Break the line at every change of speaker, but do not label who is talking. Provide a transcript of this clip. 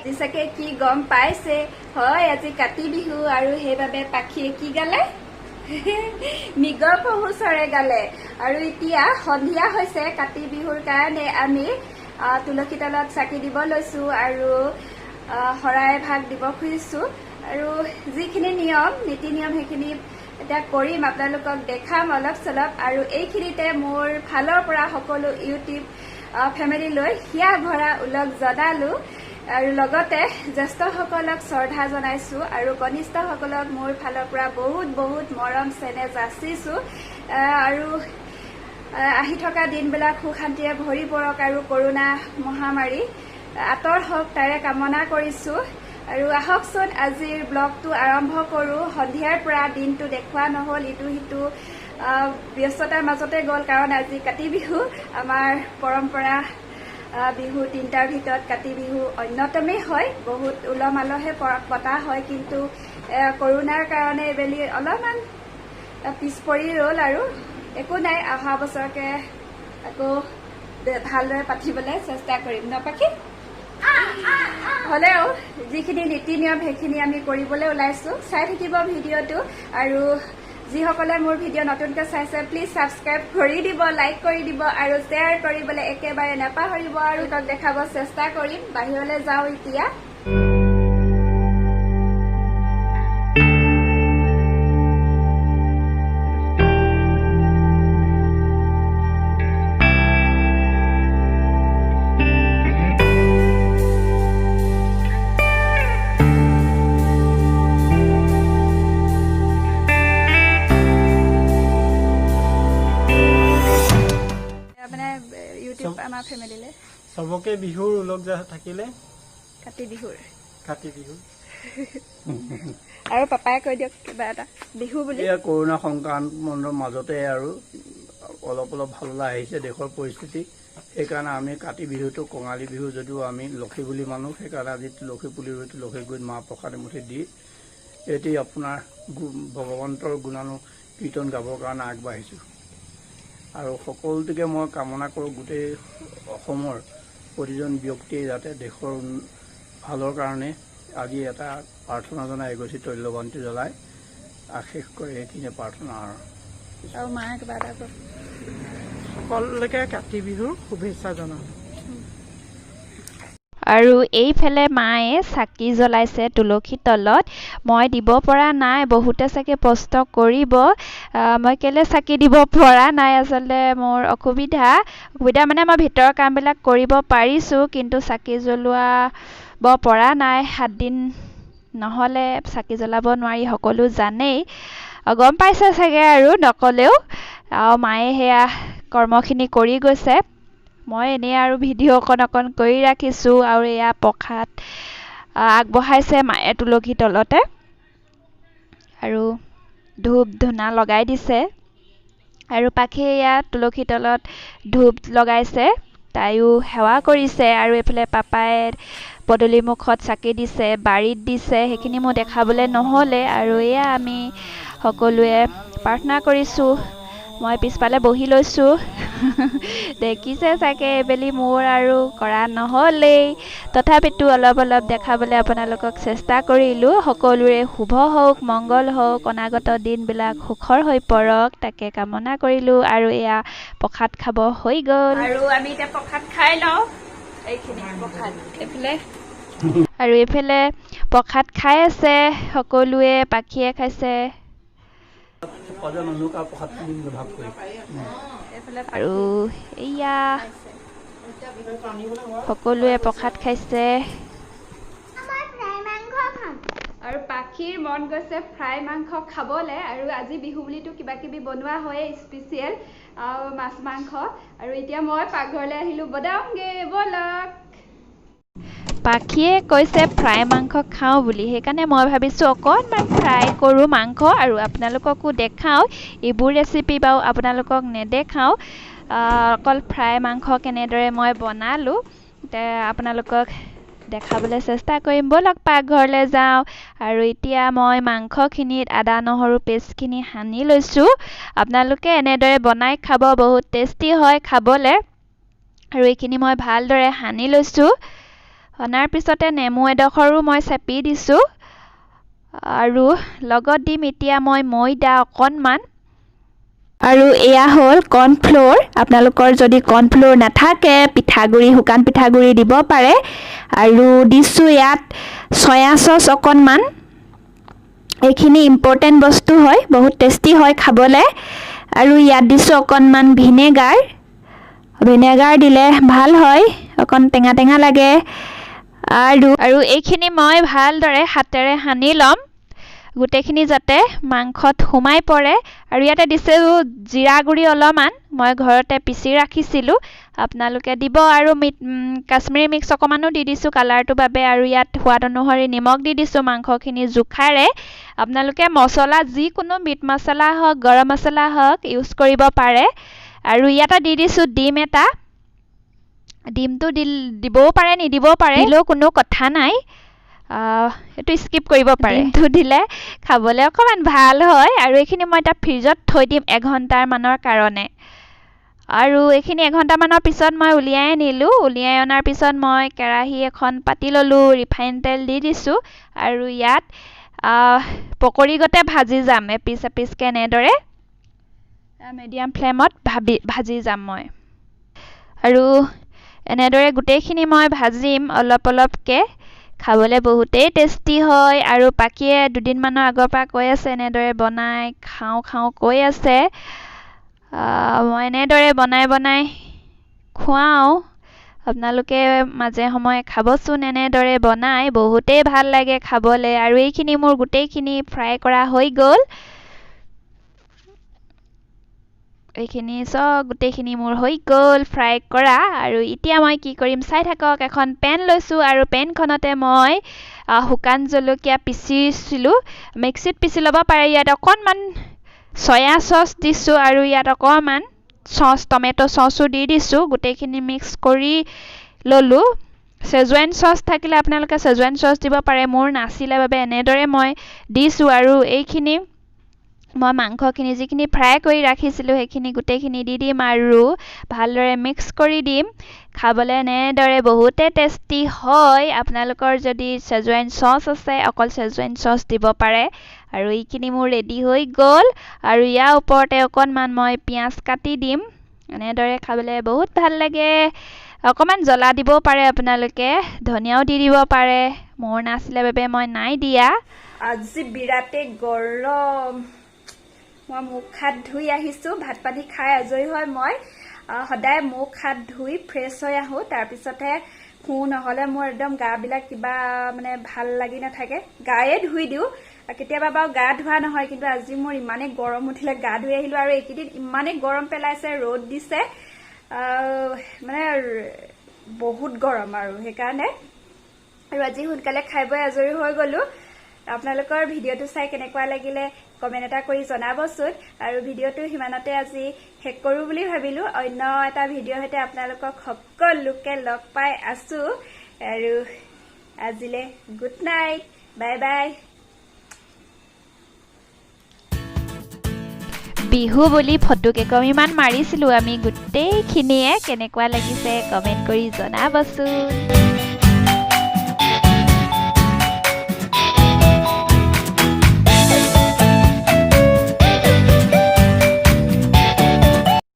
जिसके की गम पाइसे হয় আজি কাতি বিহু আৰু হেবাবে পাখিয়ে কি গালে নিগ পহু চৰে গালে আৰু এতিয়া সন্ধিয়া হৈছে কাতি বিহুৰ কাৰণে আমি তুলসী তলত চাকি দিব লৈছো আৰু হৰাই ভাগ দিব খুজিছো আৰু যিখিনি নিয়ম নীতি নিয়ম হেখিনি এটা কৰিম আপোনালোকক দেখাম অলপ চলপ আৰু এইখিনিতে মোৰ ফালৰ পৰা সকলো ইউটিউব ফেমিলি লৈ হিয়া ভৰা উলগ জনালো আৰু লগতে জ্যেষ্ঠসকলক শ্ৰদ্ধা জনাইছো আৰু কনিষ্ঠসকলক মোৰ ফালৰ পৰা বহুত বহুত মৰম চেনেহ যাচিছো আৰু আহি থকা দিনবিলাক সুশান্তিৰে ভৰি পৰক আৰু কৰোনা মহামাৰী আঁতৰ হওক তাৰে কামনা কৰিছো আৰু আহকচোন আজিৰ ব্লগটো আৰম্ভ কৰো সন্ধিয়াৰ পৰা দিনটো দেখুৱা নহল ইটো হিটো ব্যস্ততাৰ মাজতে গ'ল কাৰণ আজি কাতি বিহু আমাৰ পৰম্পৰা বিহু তিনটাৰ ভিতৰত কাতি বিহু অন্যতমেই হয় বহুত উলহ-মালহে পতা হয় কিন্তু কৰোনাৰ কাৰণে এবেলি অলপমান পিছ পৰি ৰ'ল আৰু একো নাই অহা বছৰকে আকৌ ভালদৰে পাতিবলৈ চেষ্টা কৰিম নপাখি হলেও যিখিনি নীতি নিয়ম সেইখিনি আমি কৰিবলৈ ওলাইছো চাই থাকিব ভিডিঅ'টো আৰু যিসকলে মোৰ ভিডিঅ' নতুনকৈ চাইছে প্লিজ সাবস্ক্ৰাইব কৰি দিব লাইক কৰি দিব আৰু শ্বেয়াৰ কৰিবলৈ একেবাৰে নাপাহৰিব আৰু তাক দেখাব চেষ্টা কৰিম বাহিৰলৈ যাওঁ এতিয়া আমাৰ ফেমিলিলে
সবকে বিহুৰ উলগ যা থাকিলে
কাতি বিহুৰ
আৰু
পাপাই কৈ দিয়ক কিবা এটা বিহু বুলি
এয়া কৰোনা সংক্ৰমণৰ মাজতে আৰু অলপ ভাললৈ আহিছে দেশৰ পৰিস্থিতি সেইকাৰণে আমি কাতি বিহুটো কঙালী বিহু যদিও আমি লক্ষী বুলি মানো সেইকাৰণে আজি লক্ষী পুলি ৰুই লক্ষী গুণ মাহ প্ৰসাদ মুঠি দি এটি আপোনাৰ ভগৱন্তৰ গুণানু কীৰ্তন গাবৰ কাৰণে আগবাঢ়িছোঁ আৰু সকলোকে মই কামনা কৰোঁ গোটেই অসমৰ প্ৰতিজন ব্যক্তিয়ে যাতে দেশৰ ভালৰ কাৰণে আজি এটা প্ৰাৰ্থনা জনাই এগছি তৈলবন্তি জ্বলাই আশেষ কৰে এইখিনি প্ৰাৰ্থনা আৰু
মায়ে কিবা এটা
সকলোকে কাতি বিহুৰ শুভেচ্ছা জনাওঁ
আৰু এইফালে মায়ে চাকি জ্বলাইছে তুলসী তলত মই দিব পৰা নাই বহুতে চাগে প্ৰশ্ন কৰিব মই কেলে চাকি দিব পৰা নাই আচলতে মোৰ অসুবিধা মানে মই ভিতৰৰ কামবিলাক কৰিব পাৰিছো কিন্তু চাকি জ্বলোৱাব পৰা নাই 7 দিন নহলে চাকি জ্বলাব নোৱাৰি সকলো জানেই গম পাইছে চাগে আৰু নকলেও মায়ে হেয়া কৰ্মখিনি কৰি গৈছে মই এনে আৰু ভিডিঅ' অকণ কৰি ৰাখিছো আৰু এয়া প্ৰসাদ আগবঢ়াইছে মায়ে তুলসী তলতে আৰু ধূপ ধূনা লগাই দিছে আৰু পাখি এয়া তুলসী তলত ধূপ লগাইছে তাইও সেৱা কৰিছে আৰু এইফালে পাপাই পদূলি মুখত চাকি দিছে বাৰীত দিছে সেইখিনি মই দেখাবলৈ নহলে আৰু এয়া আমি সকলোৱে প্ৰাৰ্থনা কৰিছো মই পিছফালে বহি লৈছো দেখিছে চাগে এবেলি মোৰ আৰু কৰা নহলেই তথাপিতো অলপ দেখাবলৈ আপোনালোকক চেষ্টা কৰিলো সকলোৰে শুভ হওক মংগল হওক অনাগত দিনবিলাক সুখৰ হৈ পৰক তাকে কামনা কৰিলো আৰু এয়া প্ৰসাদ খাব হৈ গ'ল
আৰু আমি এতিয়া প্ৰসাদ খাই লওঁ এইখিনি প্ৰসাদ
আৰু এইফালে প্ৰসাদ খাই আছে সকলোৱে পাখিয়ে খাইছে আৰু এয়া সকলোৱে প্ৰসাদ খাইছে
আৰু পাখিৰ মন গৈছে ফ্ৰাই মাংস খাবলে আৰু আজি বিহু বুলিতো কিবা কিবি বনোৱা হয় স্পেচিয়েল মাছ মাংস আৰু এতিয়া মই পাকঘৰলৈ আহিলো বনাওঁগে বলক
পাখিয়ে কৈছে ফ্ৰাই মাংস খাওঁ বুলি সেইকাৰণে মই ভাবিছোঁ অকণমান ফ্ৰাই কৰোঁ মাংস আৰু আপোনালোককো দেখাওঁ এইবোৰ ৰেচিপি বাৰু আপোনালোকক নেদেখাওঁ অকল ফ্ৰাই মাংস কেনেদৰে মই বনালোঁ আপোনালোকক দেখাবলৈ চেষ্টা কৰিম বলক পাকঘৰলৈ যাওঁ আৰু এতিয়া মই মাংসখিনিত আদা নহৰু পেষ্টখিনি সানি লৈছোঁ আপোনালোকে এনেদৰে বনাই খাব বহুত টেষ্টি হয় খাবলৈ আৰু এইখিনি মই ভালদৰে সানি লৈছোঁ অনাৰ পিছতে নেমু এডোখৰো মই চেপি দিছোঁ আৰু লগত দিম এতিয়া মই ময়দা অকণমান আৰু এয়া হ'ল কৰ্ণফ্ল'ৰ আপোনালোকৰ যদি কৰ্ণফ্ল'ৰ নাথাকে পিঠাগুড়ি শুকান পিঠাগুড়ি দিব পাৰে আৰু দিছোঁ ইয়াত চয়া চচ অকণমান এইখিনি ইম্পৰ্টেণ্ট বস্তু হয় বহুত টেষ্টি হয় খাবলৈ আৰু ইয়াত দিছোঁ অকণমান ভিনেগাৰ দিলে ভাল হয় অকণ টেঙা টেঙা লাগে আৰু এইখিনি মই ভালদৰে হাতেৰে সানি ল'ম গোটেইখিনি যাতে মাংসত সোমাই পৰে আৰু ইয়াতে দিছোঁ জিৰা গুড়ি অলপমান মই ঘৰতে পিচি ৰাখিছিলোঁ আপোনালোকে দিব আৰু কাশ্মীৰী মিক্স অকণমানো দি দিছোঁ কালাৰটোৰ বাবে আৰু ইয়াত সোৱাদ অনুসৰি নিমখ দি দিছোঁ মাংসখিনি জোখাৰে আপোনালোকে মছলা যিকোনো মিট মছলা হওক গৰম মছলা হওক ইউজ কৰিব পাৰে আৰু ইয়াতে দি দিছোঁ ডিম এটা ডিমটো দিবও পাৰে নিদিবও পাৰে দিলেও কোনো কথা নাই এইটো স্কিপ কৰিব পাৰে ডিমটো দিলে খাবলৈ অকণমান ভাল হয় আৰু এইখিনি মই এটা ফ্ৰিজত থৈ দিম এঘণ্টামানৰ কাৰণে আৰু এইখিনি এঘণ্টামানৰ পিছত মই উলিয়াই আনিলোঁ উলিয়াই অনাৰ পিছত মই কেৰাহী এখন পাতি ল'লোঁ ৰিফাইন তেল দি দিছোঁ আৰু ইয়াত পকৰি গতে ভাজি যাম এপিচ এপিচকৈ এনেদৰে মিডিয়াম ফ্লেমত ভাজি যাম মই আৰু এনেদৰে গোটেইখিনি মই ভাজিম অলপ অলপকৈ খাবলৈ বহুতেই টেষ্টি হয় আৰু পাকিয়ে দুদিনমানৰ আগৰ পৰা কৈ আছে এনেদৰে বনাই খাওঁ কৈ আছে মই এনেদৰে বনাই খুৱাওঁ আপোনালোকে মাজে সময়ে খাবচোন এনেদৰে বনাই বহুতেই ভাল লাগে খাবলৈ আৰু এইখিনি মোৰ গোটেইখিনি ফ্ৰাই কৰা হৈ গ'ল এইখিনি গোটেইখিনি মোৰ হৈ গ'ল ফ্ৰাই কৰা আৰু এতিয়া মই কি কৰিম চাই থাকক এখন পেন লৈছোঁ আৰু পেনখনতে মই শুকান জলকীয়া পিচিছিলোঁ মিক্সিত পিচি ল'ব পাৰে ইয়াত অকণমান চয়া চচ দিছোঁ আৰু ইয়াত অকণমান টমেট' চচো দি দিছোঁ গোটেইখিনি মিক্স কৰি ল'লোঁ চেজৱান চচ থাকিলে আপোনালোকে চেজৱান চচ দিব পাৰে মোৰ নাছিলে বাবে এনেদৰে মই দিছোঁ আৰু এইখিনি মই মাংসখিনি যিখিনি ফ্ৰাই কৰি ৰাখিছিলোঁ সেইখিনি গোটেইখিনি দি দিম আৰু ভালদৰে মিক্স কৰি দিম খাবলৈ এনেদৰে বহুতে টেষ্টি হয় আপোনালোকৰ যদি চেজৱান চচ আছে অকল চেজৱান চচ দিব পাৰে আৰু এইখিনি মোৰ ৰেডি হৈ গ'ল আৰু ইয়াৰ ওপৰতে অকণমান মই পিঁয়াজ কাটি দিম এনেদৰে খাবলৈ বহুত ভাল লাগে অকণমান জ্বলা দিবও পাৰে আপোনালোকে ধনিয়াও দি দিব পাৰে মোৰ নাছিলে বাবে মই নাই দিয়া
আজি বিৰাটেই গৰম মই মুখ হাত ধুই আহিছোঁ ভাত পানী খাই আজৰি হয় মই সদায় মুখ হাত ধুই ফ্ৰেছ হৈ আহোঁ তাৰপিছতহে শুওঁ নহ'লে মোৰ একদম গাবিলাক কিবা মানে ভাল লাগি নাথাকে গায়ে ধুই দিওঁ কেতিয়াবা বাৰু গা ধোৱা নহয় কিন্তু আজি মোৰ ইমানেই গৰম উঠিলে গা ধুই আহিলোঁ আৰু এইকেইদিন ইমানেই গৰম পেলাইছে ৰ'দ দিছে মানে বহুত গৰম আৰু সেইকাৰণে আৰু আজি সোনকালে খাই বৈ আজৰি হৈ গ'লোঁ আপোনালোকৰ ভিডিঅ'টো চাই কেনেকুৱা লাগিলে কমেণ্ট এটা কৰি জনাবচোন আৰু ভিডিঅ'টো সিমানতে আজি শেষ কৰোঁ বুলি ভাবিলোঁ অন্য এটা ভিডিঅ'ৰ সৈতে আপোনালোকক সকলোকে লগ পাই আছোঁ আৰু আজিলৈ good night bye bye
Bihu বুলি ফটো কেইকপিমান মাৰিছিলোঁ আমি গোটেইখিনিয়ে কেনেকুৱা লাগিছে কমেণ্ট কৰি জনাবচোন